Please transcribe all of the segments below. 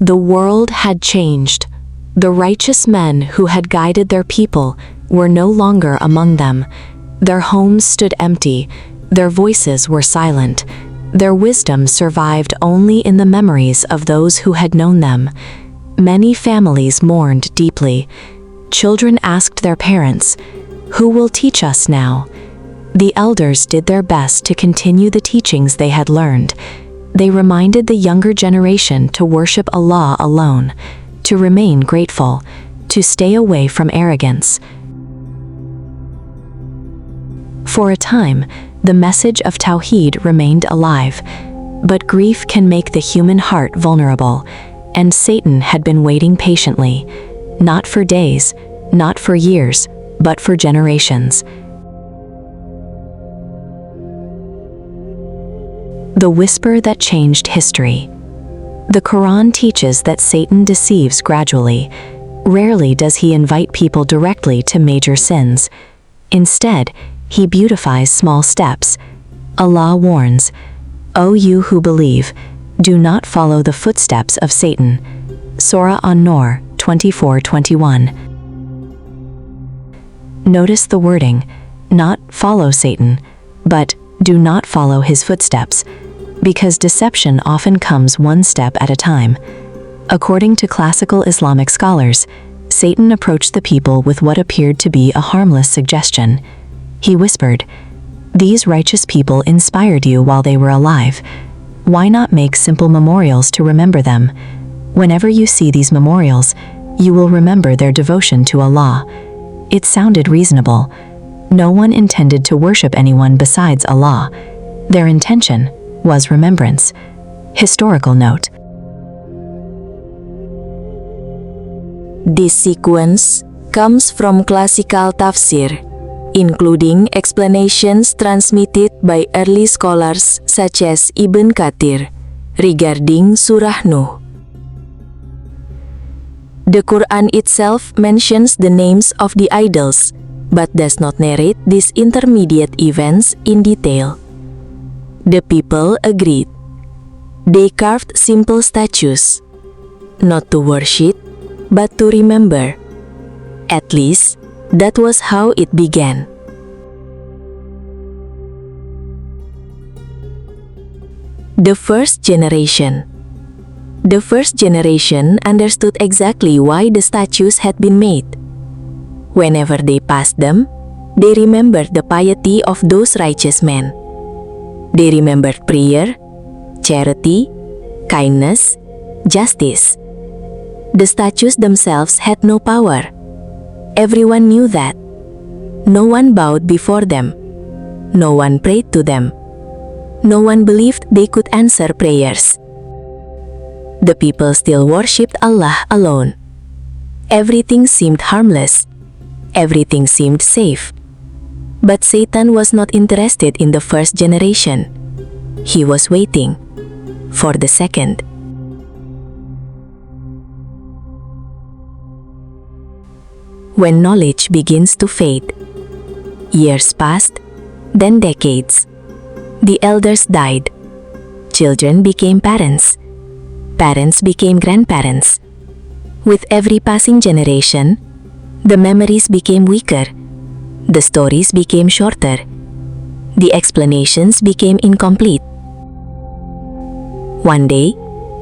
The world had changed. The righteous men who had guided their people were no longer among them. Their homes stood empty. Their voices were silent. Their wisdom survived only in the memories of those who had known them. Many families mourned deeply. Children asked their parents, "Who will teach us now?" The elders did their best to continue the teachings they had learned. They reminded the younger generation to worship Allah alone, to remain grateful, to stay away from arrogance. For a time, the message of Tawheed remained alive, but grief can make the human heart vulnerable, and Satan had been waiting patiently, not for days, not for years, but for generations. The whisper that changed history. The Quran teaches that Satan deceives gradually. Rarely does he invite people directly to major sins. Instead, he beautifies small steps. Allah warns, "O you who believe, do not follow the footsteps of Satan." Surah An-Nur 24:21. Notice the wording, not follow Satan, but do not follow his footsteps, because deception often comes one step at a time. According to classical Islamic scholars, Satan approached the people with what appeared to be a harmless suggestion. He whispered, "These righteous people inspired you while they were alive. Why not make simple memorials to remember them? Whenever you see these memorials, you will remember their devotion to Allah." It sounded reasonable. No one intended to worship anyone besides Allah. Their intention was remembrance. Historical note. This sequence comes from classical tafsir, including explanations transmitted by early scholars such as Ibn Kathir regarding Surah Nuh. The Quran itself mentions the names of the idols, but does not narrate these intermediate events in detail. The people agreed. They carved simple statues, not to worship, but to remember. At least, that was how it began. The first generation. The first generation understood exactly why the statues had been made. Whenever they passed them, they remembered the piety of those righteous men. They remembered prayer, charity, kindness, justice. The statues themselves had no power. Everyone knew that. No one bowed before them. No one prayed to them. No one believed they could answer prayers. The people still worshipped Allah alone. Everything seemed harmless. Everything seemed safe. But Satan was not interested in the first generation. He was waiting for the second. When knowledge begins to fade, years passed, then decades. The elders died. Children became parents. Parents became grandparents. With every passing generation, the memories became weaker. The stories became shorter. The explanations became incomplete. One day,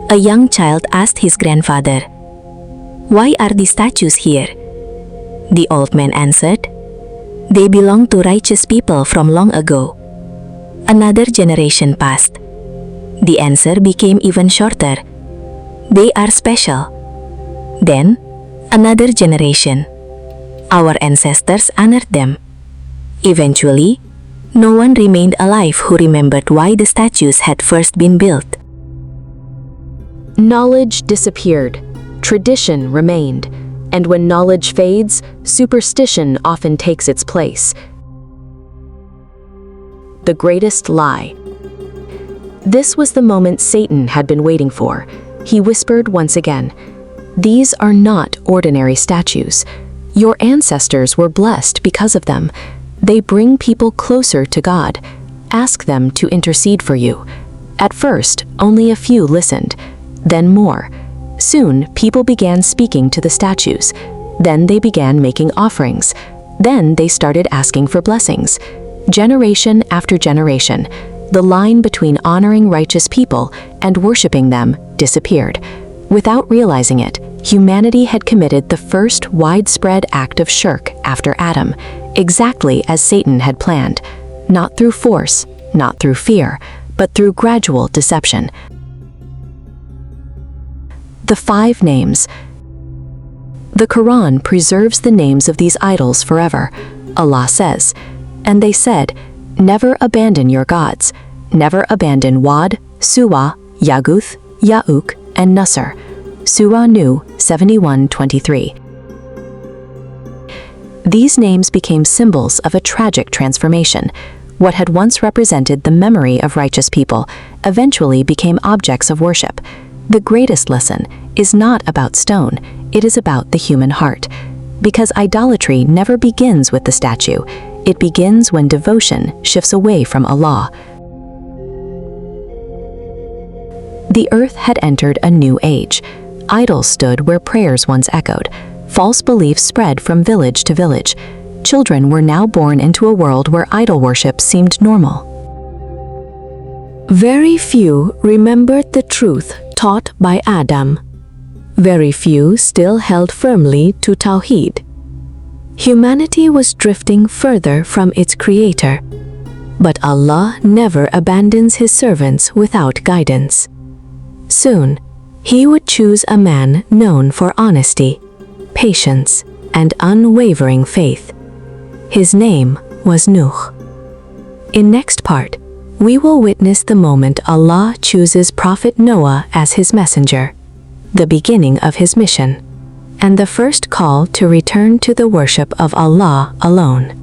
a young child asked his grandfather, "Why are these statues here?" The old man answered, "They belong to righteous people from long ago." Another generation passed. The answer became even shorter. "They are special." Then, another generation. Our ancestors honored them. Eventually, no one remained alive who remembered why the statues had first been built. Knowledge disappeared. Tradition remained. And when knowledge fades, superstition often takes its place. The greatest lie. This was the moment Satan had been waiting for. He whispered once again, "These are not ordinary statues. Your ancestors were blessed because of them. They bring people closer to God. Ask them to intercede for you." At first, only a few listened, then more. Soon, people began speaking to the statues. Then they began making offerings. Then they started asking for blessings. Generation after generation, the line between honoring righteous people and worshiping them disappeared. Without realizing it, humanity had committed the first widespread act of shirk after Adam, exactly as Satan had planned, not through force, not through fear, but through gradual deception. The 5 names. The Qur'an preserves the names of these idols forever. Allah says, "And they said, never abandon your gods. Never abandon Wad, Suwa, Yaghuth, Ya'uk, and Nasr." Suwa Nu 71:23. These names became symbols of a tragic transformation. What had once represented the memory of righteous people eventually became objects of worship. The greatest lesson is not about stone, it is about the human heart. Because idolatry never begins with the statue, it begins when devotion shifts away from Allah. The earth had entered a new age. Idols stood where prayers once echoed. False beliefs spread from village to village. Children were now born into a world where idol worship seemed normal. Very few remembered the truth taught by Adam. Very few still held firmly to Tawheed. Humanity was drifting further from its Creator. But Allah never abandons His servants without guidance. Soon, He would choose a man known for honesty, patience, and unwavering faith. His name was Nuh. In next part, we will witness the moment Allah chooses Prophet Noah as His messenger, the beginning of his mission, and the first call to return to the worship of Allah alone.